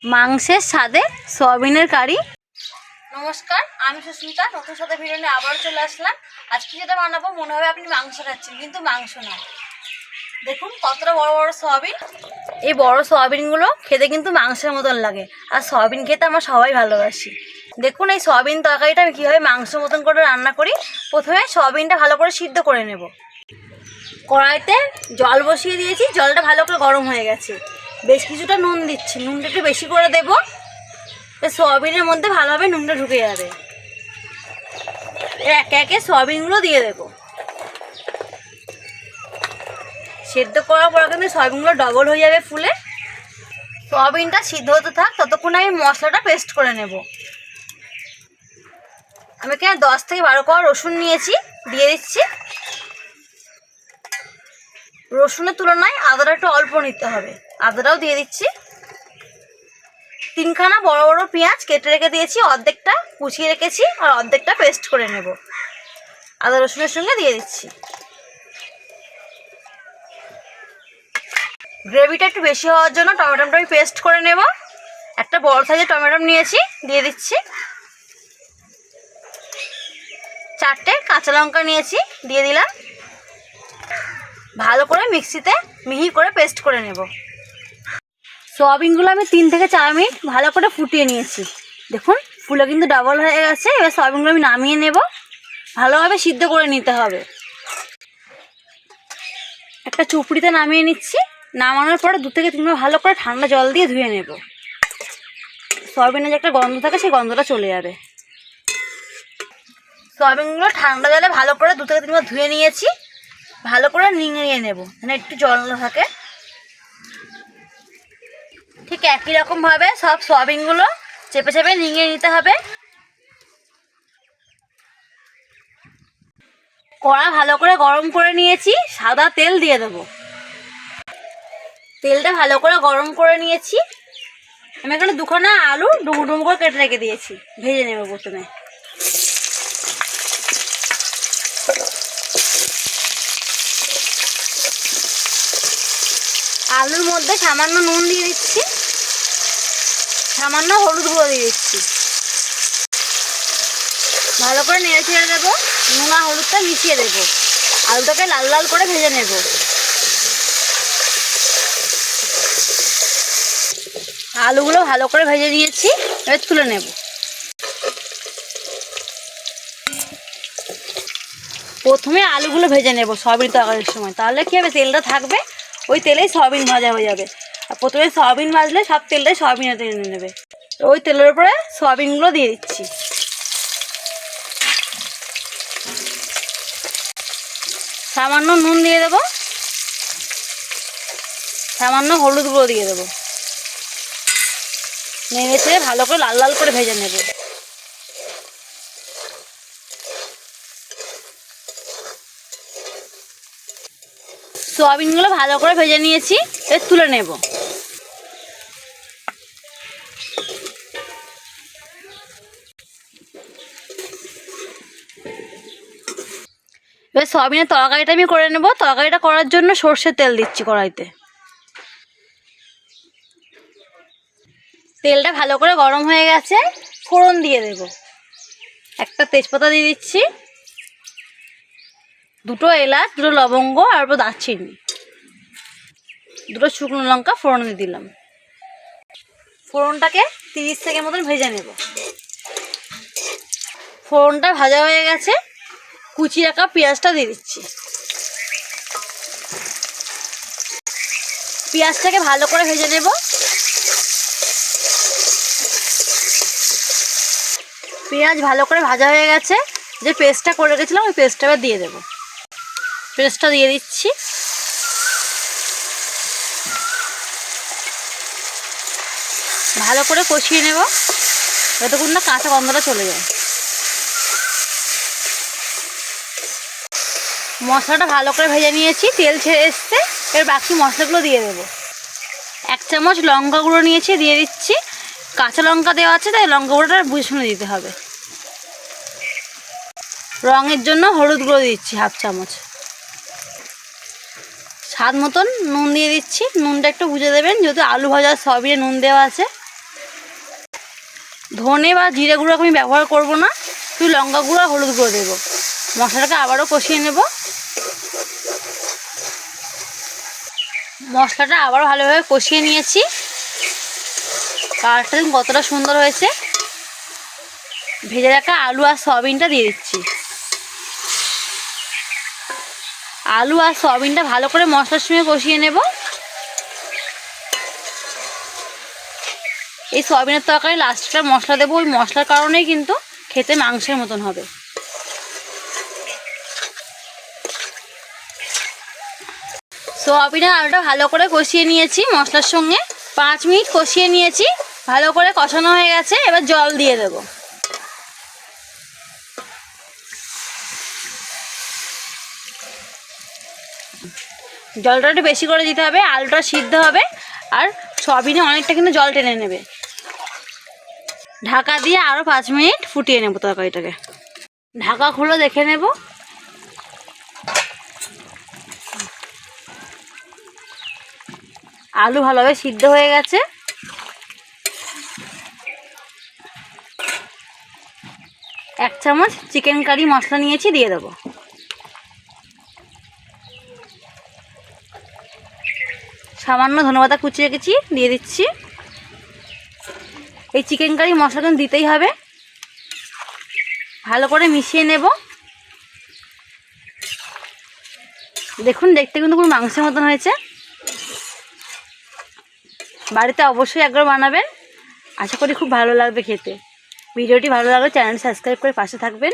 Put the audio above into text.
মাংসের স্বাদে সয়াবিনের কারি। নমস্কার, আমি সুস্মিতা। নতুন সাথে ভিডিও নিয়ে আবারও চলে আসলাম। আজকে যেটা বানাবো মনে হবে আপনি মাংস খাচ্ছেন, কিন্তু মাংস না। দেখুন কতটা বড় বড় সয়াবিন। এই বড় সয়াবিনগুলো খেতে কিন্তু মাংসের মতন লাগে, আর সয়াবিন খেতে আমরা সবাই ভালোবাসি। দেখুন এই সয়াবিন তরকারিটা আমি কীভাবে মাংসের মতন করে রান্না করি। প্রথমে সয়াবিনটা ভালো করে সিদ্ধ করে নেব। কড়াইতে জল বসিয়ে দিয়েছি, জলটা ভালো করে গরম হয়ে গেছে। বেশ কিছুটা নুন দিচ্ছি, নুনটা একটু বেশি করে দেবো, সয়াবিনের মধ্যে ভালোভাবে নুনটা ঢুকে যাবে। একে একে সয়াবিনগুলো দিয়ে দেবো। সেদ্ধ করার পর কিন্তু সয়াবিনগুলো ডবল হয়ে যাবে ফুলে। সয়াবিনটা সিদ্ধ হতে থাক, ততক্ষণ আমি মশলাটা পেস্ট করে নেব। আমি এখানে 10 থেকে 12 কোয়া রসুন নিয়েছি, দিয়ে দিচ্ছি। রসুনের তুলনায় আদাটা একটু অল্প নিতে হবে, আদাটাও দিয়ে দিচ্ছি। 3খানা বড় বড় পেঁয়াজ কেটে রেখে দিয়েছি, অর্ধেকটা কুচিয়ে রেখেছি আর অর্ধেকটা পেস্ট করে নেব। আদা রসুনের সঙ্গে দিয়ে দিচ্ছি। গ্রেভিটা একটু বেশি হওয়ার জন্য টমেটোটা আমি পেস্ট করে নেব। একটা বড় সাইজের টমেটো নিয়েছি, দিয়ে দিচ্ছি। 4টে কাঁচা লঙ্কা নিয়েছি, দিয়ে দিলাম। ভালো করে মিক্সিতে মিহি করে পেস্ট করে নেব। সয়াবিনগুলো আমি 3 থেকে 4 মিনিট ভালো করে ফুটিয়ে নিয়েছি। দেখুন ফুলে কিন্তু ডাবল হয়ে গেছে। এবার সয়াবিনগুলো আমি নামিয়ে নেব। ভালোভাবে সিদ্ধ করে নিতে হবে। একটা চুপড়িতে নামিয়ে নিচ্ছি। নামানোর পরে 2 থেকে 3 বার ভালো করে ঠান্ডা জল দিয়ে ধুয়ে নেব। সয়াবিনের যে একটা গন্ধ থাকে, সেই গন্ধটা চলে যাবে। সয়াবিনগুলো ঠান্ডা জলে ভালো করে 2 থেকে 3 বার ধুয়ে নিয়েছি। ভালো করে নিংড়িয়ে নেব, যেন একটু জল না থাকে। ঠিক একই রকমভাবে সব সয়াবিনগুলো চেপে চেপে নিংড়িয়ে নিতে হবে। কড়া ভালো করে গরম করে নিয়েছি, সাদা তেল দিয়ে দেবো। তেলটা ভালো করে গরম করে নিয়েছি। আমি এখানে 2খানা আলু ডুমো ডুমো করে কেটে রেখে দিয়েছি, ভেজে নেব প্রথমে। আলুর মধ্যে সামান্য নুন দিয়ে দিচ্ছি, সামান্য হলুদ গুঁড়ো দিয়ে দিচ্ছি। ভালো করে নেড়ে ছেড়ে দেবো। নুন আর হলুদটা মিশিয়ে দেবো। আলুটাকে লাল লাল করে ভেজে নেব। আলুগুলো ভালো করে ভেজে নিয়েছি, এবার তুলে নেব। প্রথমে আলুগুলো ভেজে নেব সয়াবিন তরকারির সময়, তাহলে কী হবে, তেলটা থাকবে, ওই তেলেই সয়াবিন ভাজা হয়ে যাবে। আর প্রথমে সয়াবিন ভাজলে সব তেলটাই সয়াবিনে টেনে নেবে। ওই তেলের উপরে সয়াবিনগুলো দিয়ে দিচ্ছি। সামান্য নুন দিয়ে দেবো, সামান্য হলুদ গুঁড়ো দিয়ে দেবো। নেড়ে চেড়ে ভালো করে লাল লাল করে ভেজে নেব। সয়াবিনগুলো ভালো করে ভেজে নিয়েছি, এবার তুলে নেব। এবার সয়াবিনের তরকারিটা আমি করে নেব। তরকারিটা করার জন্য সর্ষের তেল দিচ্ছি কড়াইতে। তেলটা ভালো করে গরম হয়ে গেছে, ফোড়ন দিয়ে দেব। একটা তেজপাতা দিয়ে দিচ্ছি, 2টো এলাচ, 2টো লবঙ্গ আর 2 দারচিনি, 2টো শুকনো লঙ্কা ফোড়ন দিয়ে দিলাম। ফোড়নটাকে 30 সেকেন্ড মতন ভেজে নেব। ফোড়নটা ভাজা হয়ে গেছে, কুচি রাখা পেঁয়াজটা দিয়ে দিচ্ছি। পেঁয়াজটাকে ভালো করে ভেজে নেব। পেঁয়াজ ভালো করে ভাজা হয়ে গেছে। যে পেস্টটা করে রেখেছিলাম, ওই পেস্টটা এবার দিয়ে দেবো। পেস্টটা দিয়ে দিচ্ছি। ভালো করে কষিয়ে নেব, যতক্ষণ না কাঁচা গন্ধটা চলে যায়। মশলাটা ভালো করে ভেজে নিয়েছি, তেল ছেড়ে এসছে। এবার বাকি মশলাগুলো দিয়ে দেবো। 1 চামচ লঙ্কা গুঁড়ো নিয়েছি, দিয়ে দিচ্ছি। কাঁচা লঙ্কা দেওয়া আছে, তাই লঙ্কা গুঁড়োটা বুঝে শুনে দিতে হবে। রঙের জন্য হলুদ গুঁড়ো দিচ্ছি 1/2 চামচ। স্বাদ মতন নুন দিয়ে দিচ্ছি। নুনটা একটু বুঝে দেবেন, যেহেতু আলু ভাজা সয়াবিনে নুন দেওয়া আছে। ধনে বা জিরে গুঁড়ো আমি ব্যবহার করব না, শুধু লঙ্কা গুঁড়ো আর হলুদ গুঁড়ো দেবো। মশলাটাকে আবারও কষিয়ে নেব। মশলাটা আবারও ভালোভাবে কষিয়ে নিয়েছি। কালারটা দেখুন কতটা সুন্দর হয়েছে। ভেজে রাখা আলু আর সয়াবিনটা দিয়ে দিচ্ছি। আলু আর সয়াবিনটা ভালো করে মশলার সঙ্গে কষিয়ে নেব। এই সয়াবিনের তরকারি লাস্টটা মশলা দেবো, ওই মশলার কারণেই কিন্তু খেতে মাংসের মতন হবে। সয়াবিনের আলুটা ভালো করে কষিয়ে নিয়েছি মশলার সঙ্গে। 5 মিনিট কষিয়ে নিয়েছি, ভালো করে কষানো হয়ে গেছে। এবার জল দিয়ে দেবো। জলটা একটু বেশি করে দিতে হবে, আলুটা সিদ্ধ হবে আর সয়াবিনে অনেকটা কিন্তু জল টেনে নেবে। ঢাকা দিয়ে আরও 5 মিনিট ফুটিয়ে নেব তরকারিটাকে। ঢাকা খুলে দেখে নেব। আলু ভালোভাবে সিদ্ধ হয়ে গেছে। এক চামচ চিকেন কারি মশলা নিয়েছি, দিয়ে দেবো। সামান্য ধনেপাতা কুচি রেখেছি, দিয়ে দিচ্ছি। এই চিকেন কারি মশলা কিন্তু দিতেই হবে। ভালো করে মিশিয়ে নেব। দেখুন দেখতে কিন্তু পুরো মাংসের মতন হয়েছে। বাড়িতে অবশ্যই একবার বানাবেন, আশা করি খুব ভালো লাগবে খেতে। ভিডিওটি ভালো লাগলে চ্যানেল সাবস্ক্রাইব করে পাশে থাকবেন।